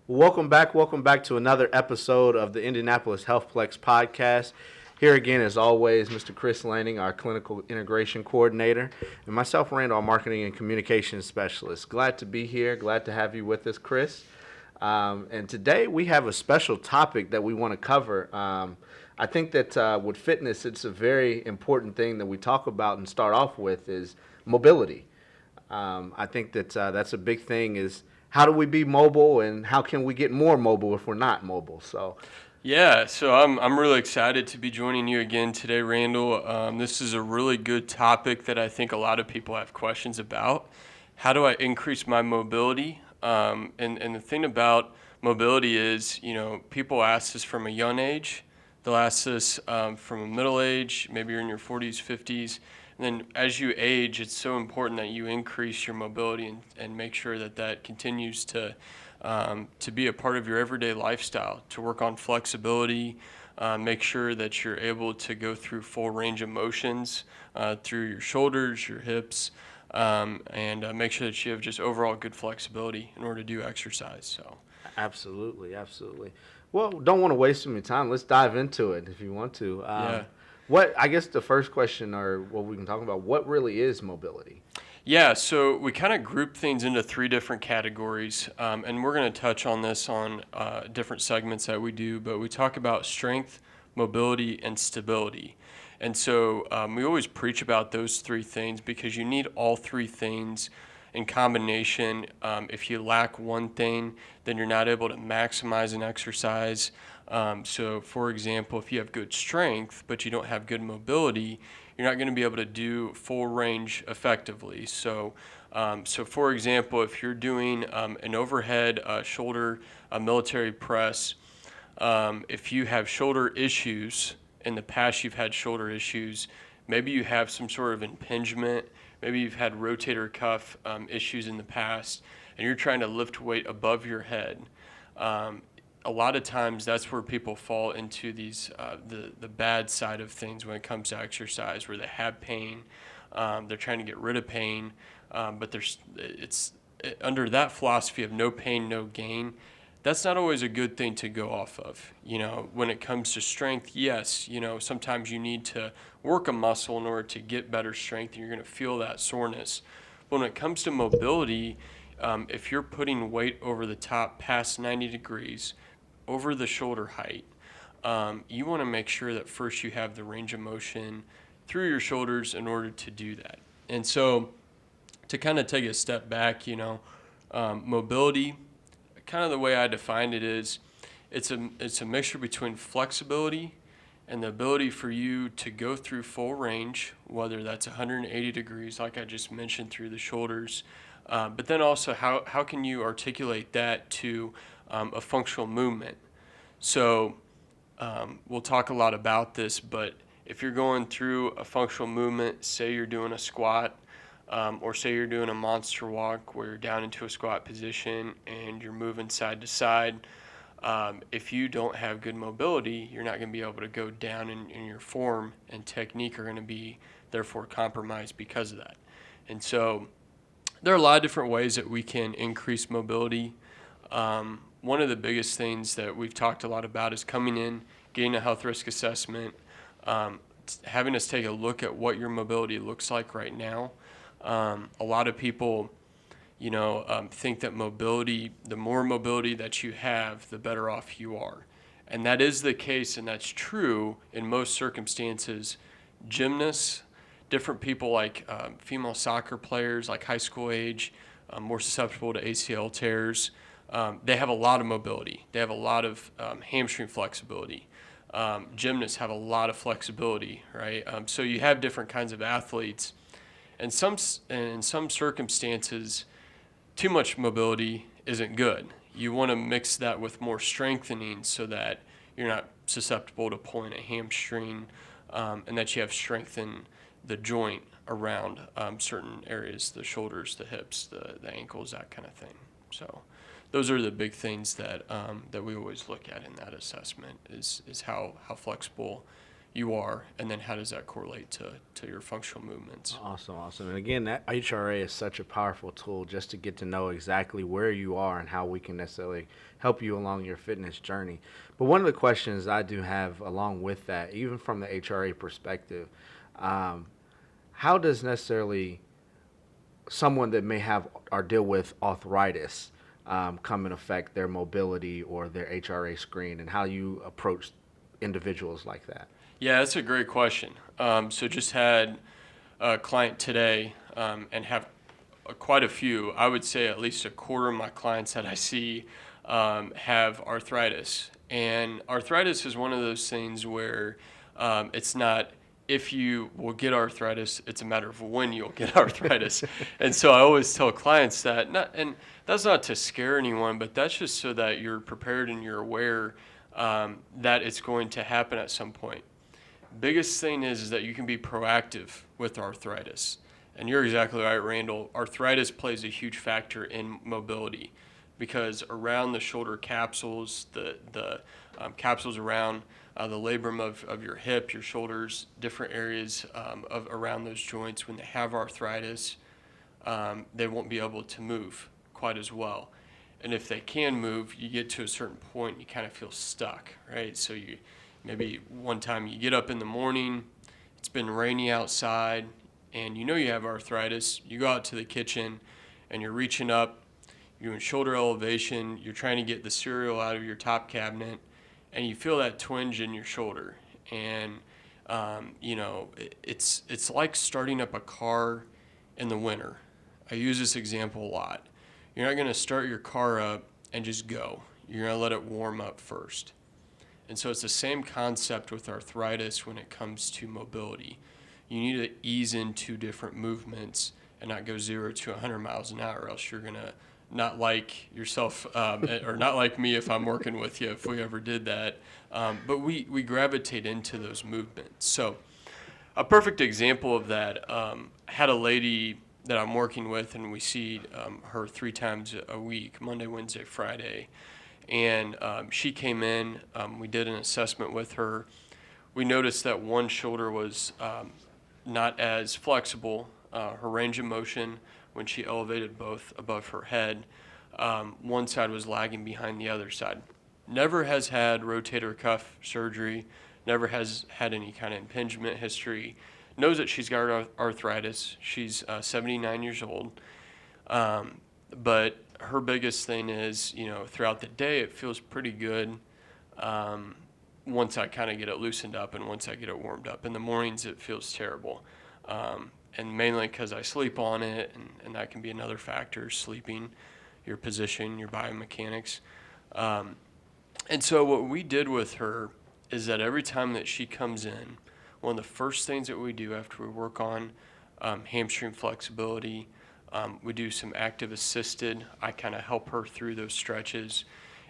Welcome back to another episode of the Indianapolis HealthPlex podcast. Here again, as always, Mr. Chris Lanning, our clinical integration coordinator, and myself, Randall, our marketing and communications specialist. Glad to be here. Glad to have you with us, Chris. And today we have a special topic that we want to cover. I think that with fitness, it's a very important thing that we talk about and start off with is mobility. I think that that's a big thing is how do we be mobile and how can we get more mobile if we're not mobile? So, Yeah, so I'm really excited to be joining you again today, Randall. This is a really good topic that I think a lot of people have questions about. How do I increase my mobility? And the thing about mobility is, people ask this from a young age. They'll ask this from a middle age, maybe you're in your 40s, 50s. And then as you age, it's so important that you increase your mobility and make sure that that continues to be a part of your everyday lifestyle, to work on flexibility, make sure that you're able to go through full range of motions through your shoulders, your hips, and make sure that you have just overall good flexibility in order to do exercise. So, absolutely, absolutely. Well, don't want to waste any time. Let's dive into it if you want to. yeah. What I guess the first question or what we can talk about, what really is mobility? Yeah, so we kind of group things into three different categories, and we're going to touch on this on different segments that we do, but we talk about strength, mobility, and stability. And so we always preach about those three things because you need all three things in combination. If you lack one thing, then you're not able to maximize an exercise. So, for example, if you have good strength, but you don't have good mobility, you're not going to be able to do full range effectively. So for example, if you're doing an overhead shoulder military press, if you have shoulder issues, in the past you've had shoulder issues, maybe you have some sort of impingement, maybe you've had rotator cuff issues in the past, and you're trying to lift weight above your head. A lot of times that's where people fall into these the bad side of things when it comes to exercise, where they have pain, they're trying to get rid of pain, but under that philosophy of no pain, no gain. That's not always a good thing to go off of. When it comes to strength, yes, sometimes you need to work a muscle in order to get better strength, and you're going to feel that soreness. But when it comes to mobility, if you're putting weight over the top past 90 degrees, over the shoulder height, you want to make sure that first you have the range of motion through your shoulders in order to do that. And so to kind of take a step back, mobility, kind of the way I define it is it's a mixture between flexibility and the ability for you to go through full range, whether that's 180 degrees, like I just mentioned, through the shoulders, but then also how can you articulate that to a functional movement. So we'll talk a lot about this, but if you're going through a functional movement, say you're doing a squat, or say you're doing a monster walk where you're down into a squat position and you're moving side to side, if you don't have good mobility, you're not going to be able to go down in your form, and technique are going to be therefore compromised because of that. And so there are a lot of different ways that we can increase mobility. One of the biggest things that we've talked a lot about is coming in, getting a health risk assessment, having us take a look at what your mobility looks like right now. A lot of people, think that mobility, the more mobility that you have, the better off you are. And that is the case, and that's true in most circumstances. Gymnasts, different people like female soccer players, like high school age, more susceptible to ACL tears. They have a lot of mobility. They have a lot of hamstring flexibility. Gymnasts have a lot of flexibility, right? So you have different kinds of athletes. And in some circumstances, too much mobility isn't good. You want to mix that with more strengthening so that you're not susceptible to pulling a hamstring, and that you have strengthened the joint around certain areas, the shoulders, the hips, the ankles, that kind of thing. So those are the big things that we always look at in that assessment is how flexible you are, and then how does that correlate to your functional movements. Awesome. And again, that HRA is such a powerful tool just to get to know exactly where you are and how we can necessarily help you along your fitness journey. But one of the questions I do have along with that, even from the HRA perspective, how does necessarily someone that may have or deal with arthritis come and affect their mobility or their HRA screen, and how you approach individuals like that? Yeah, that's a great question. So just had a client today, and have quite a few. I would say at least a quarter of my clients that I see have arthritis. And arthritis is one of those things where it's not if you will get arthritis, it's a matter of when you'll get arthritis. And so I always tell clients that, and that's not to scare anyone, but that's just so that you're prepared and you're aware that it's going to happen at some point. Biggest thing is that you can be proactive with arthritis. And you're exactly right, Randall. Arthritis plays a huge factor in mobility because around the shoulder capsules, the capsules around the labrum of your hip, your shoulders, different areas of around those joints, when they have arthritis, they won't be able to move quite as well. And if they can move, you get to a certain point, you kind of feel stuck, right? So you maybe one time you get up in the morning, it's been rainy outside, and you know you have arthritis. You go out to the kitchen, and you're reaching up, you're in shoulder elevation, you're trying to get the cereal out of your top cabinet, and you feel that twinge in your shoulder. And, it's like starting up a car in the winter. I use this example a lot. You're not going to start your car up and just go. You're going to let it warm up first. And so it's the same concept with arthritis when it comes to mobility. You need to ease into different movements and not go 0 to 100 miles an hour, or else you're going to not like yourself, or not like me if I'm working with you, if we ever did that. But we gravitate into those movements. So a perfect example of that, had a lady that I'm working with, and we see her 3 times a week, Monday, Wednesday, Friday. And she came in, we did an assessment with her. We noticed that one shoulder was not as flexible. Her range of motion, when she elevated both above her head, one side was lagging behind the other side. Never has had rotator cuff surgery, never has had any kind of impingement history, knows that she's got arthritis. She's 79 years old. But her biggest thing is, throughout the day, it feels pretty good once I kind of get it loosened up and once I get it warmed up. In the mornings, it feels terrible. And mainly because I sleep on it, and that can be another factor, sleeping, your position, your biomechanics. And so what we did with her is that every time that she comes in, one of the first things that we do after we work on hamstring flexibility, we do some active assisted. I kind of help her through those stretches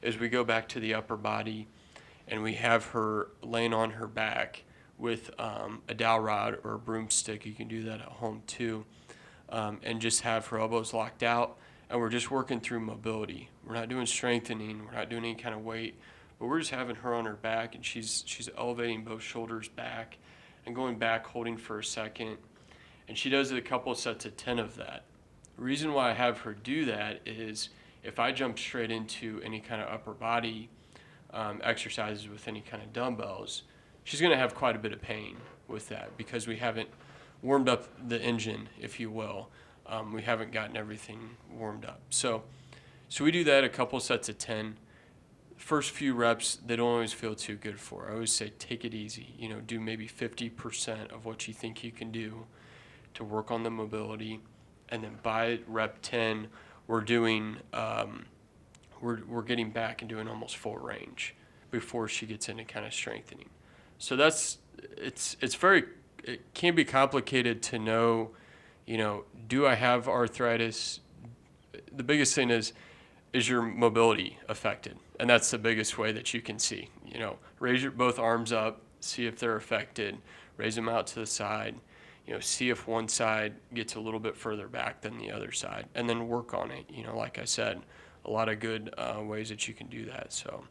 as we go back to the upper body, and we have her laying on her back with a dowel rod or a broomstick. You can do that at home too, and just have her elbows locked out, and we're just working through mobility. We're not doing strengthening. We're not doing any kind of weight, but we're just having her on her back, and she's elevating both shoulders back and going back, holding for a second, and she does a couple of sets of 10 of that. The reason why I have her do that is if I jump straight into any kind of upper body exercises with any kind of dumbbells, she's going to have quite a bit of pain with that because we haven't warmed up the engine, if you will. We haven't gotten everything warmed up. So we do that a couple sets of 10. First few reps, they don't always feel too good for. I always say take it easy. Do maybe 50% of what you think you can do to work on the mobility. And then by rep 10, we're doing, we're getting back and doing almost full range before she gets into kind of strengthening. So it can be complicated to know, do I have arthritis? The biggest thing is your mobility affected? And that's the biggest way that you can see. Raise your both arms up, see if they're affected, raise them out to the side, see if one side gets a little bit further back than the other side, and then work on it. Like I said, a lot of good ways that you can do that. So,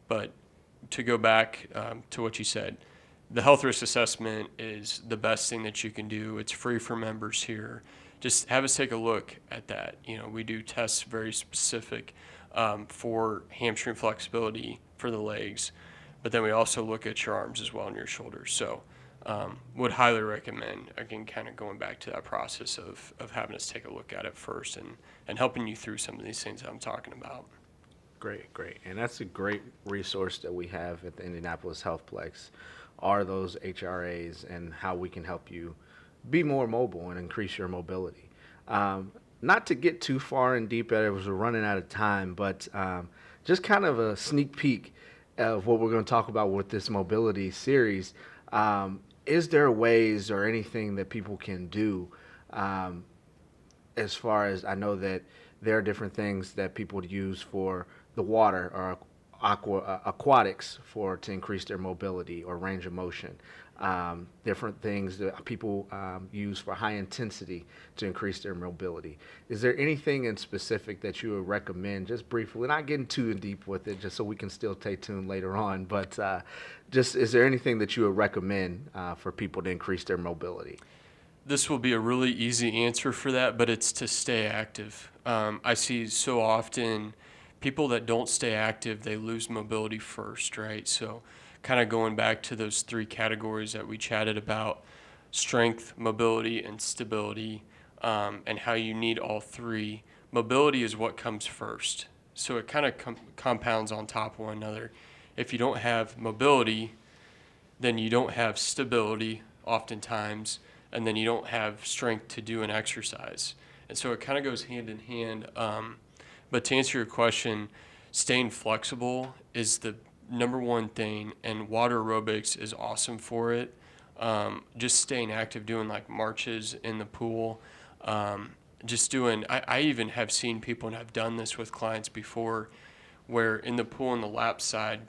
but to go back to what you said, the health risk assessment is the best thing that you can do. It's free for members here. Just have us take a look at that. We do tests very specific for hamstring flexibility for the legs, but then we also look at your arms as well and your shoulders. So would highly recommend, again, kind of going back to that process of having us take a look at it first and helping you through some of these things that I'm talking about. Great, great. And that's a great resource that we have at the Indianapolis Healthplex, are those HRAs and how we can help you be more mobile and increase your mobility. Not to get too far and deep at it, as we're running out of time, but just kind of a sneak peek of what we're going to talk about with this mobility series. Is there ways or anything that people can do as far as, I know that there are different things that people use for the water or aquatics to increase their mobility or range of motion. Different things that people use for high intensity to increase their mobility. Is there anything in specific that you would recommend, just briefly, not getting too deep with it, just so we can still stay tuned later on, but just is there anything that you would recommend for people to increase their mobility? This will be a really easy answer for that, but it's to stay active. I see so often people that don't stay active, they lose mobility first, right? So kind of going back to those three categories that we chatted about, strength, mobility, and stability, and how you need all three. Mobility is what comes first. So it kind of compounds on top of one another. If you don't have mobility, then you don't have stability oftentimes, and then you don't have strength to do an exercise. And so it kind of goes hand in hand. But to answer your question, staying flexible is the number one thing, and water aerobics is awesome for it. Just staying active, doing like marches in the pool. Just doing, I even have seen people, and I've done this with clients before, where in the pool on the lap side,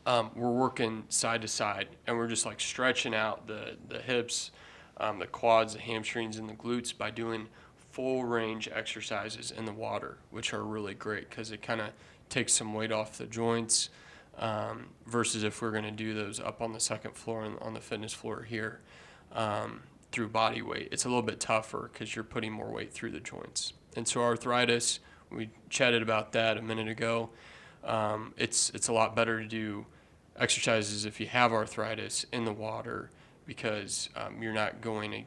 we're working side to side, and we're just like stretching out the hips, the quads, the hamstrings, and the glutes by doing full range exercises in the water, which are really great because it kind of takes some weight off the joints, versus if we're going to do those up on the second floor and on the fitness floor here through body weight. It's a little bit tougher because you're putting more weight through the joints. And so arthritis, we chatted about that a minute ago. It's a lot better to do exercises if you have arthritis in the water, because you're not going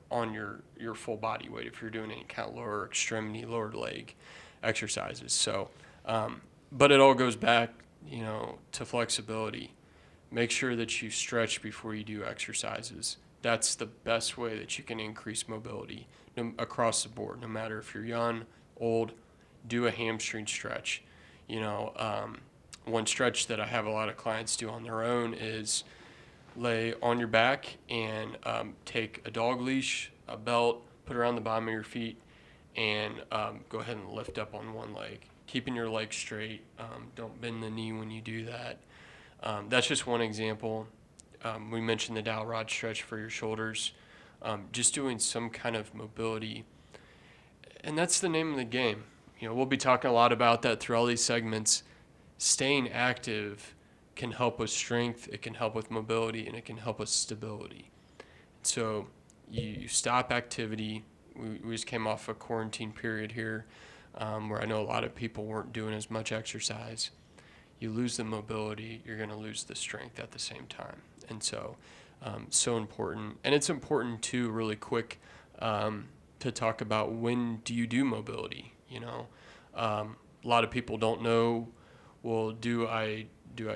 on your full body weight if you're doing any kind of lower extremity, lower leg exercises. So, but it all goes back, to flexibility. Make sure that you stretch before you do exercises. That's the best way that you can increase mobility across the board, no matter if you're young, old. Do a hamstring stretch. One stretch that I have a lot of clients do on their own is lay on your back and take a dog leash, a belt, put it around the bottom of your feet, and go ahead and lift up on one leg, keeping your leg straight. Don't bend the knee when you do that. That's just one example. We mentioned the dowel rod stretch for your shoulders. Just doing some kind of mobility, and that's the name of the game. We'll be talking a lot about that through all these segments. Staying active can help with strength, it can help with mobility, and it can help with stability. So you stop activity. We just came off a quarantine period here where I know a lot of people weren't doing as much exercise. You lose the mobility, you're going to lose the strength at the same time. And so important. And it's important too, really quick, to talk about, when do you do mobility? A lot of people don't know, well, do I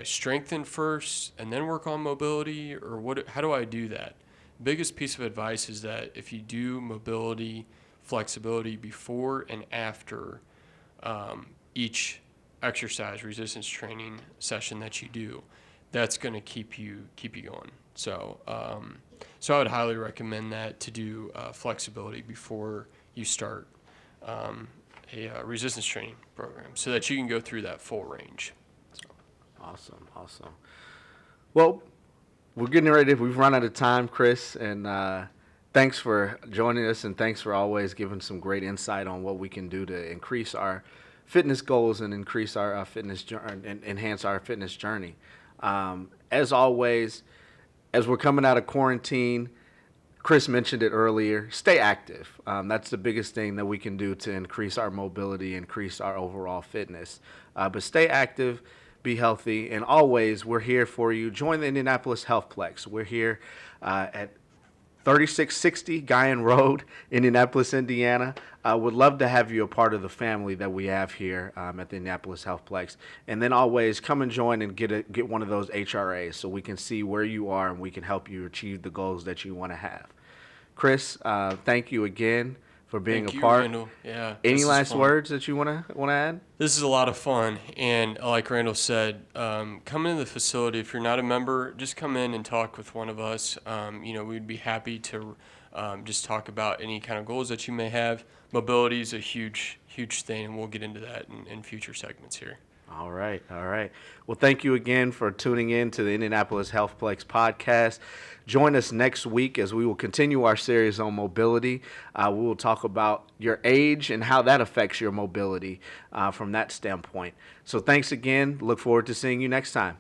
strengthen first and then work on mobility, or how do I do that? Biggest piece of advice is that if you do mobility, flexibility before and after each exercise resistance training session that you do, that's going to keep you going. So I would highly recommend that, to do flexibility before you start a resistance training program, so that you can go through that full range. Awesome. Well, we're getting ready. We've run out of time, Chris, and thanks for joining us, and thanks for always giving some great insight on what we can do to increase our fitness goals and increase our fitness journey and enhance our fitness journey. As always, as we're coming out of quarantine, Chris mentioned it earlier, stay active. That's the biggest thing that we can do to increase our mobility, increase our overall fitness. But stay active, be healthy, and always we're here for you. Join the Indianapolis Healthplex. We're here at 3660 Guyan Road, Indianapolis, Indiana. Would love to have you a part of the family that we have here at the Indianapolis Healthplex. And then always come and join and get one of those HRAs so we can see where you are and we can help you achieve the goals that you want to have. Chris, thank you again for being Thank a you, part. Randall. Yeah. Any this is last fun. words that you want to add? This is a lot of fun, and like Randall said, come into the facility. If you're not a member, just come in and talk with one of us. We'd be happy to just talk about any kind of goals that you may have. Mobility is a huge thing, and we'll get into that in future segments here. All right. Well, thank you again for tuning in to the Indianapolis Healthplex podcast. Join us next week as we will continue our series on mobility. We will talk about your age and how that affects your mobility from that standpoint. So thanks again. Look forward to seeing you next time.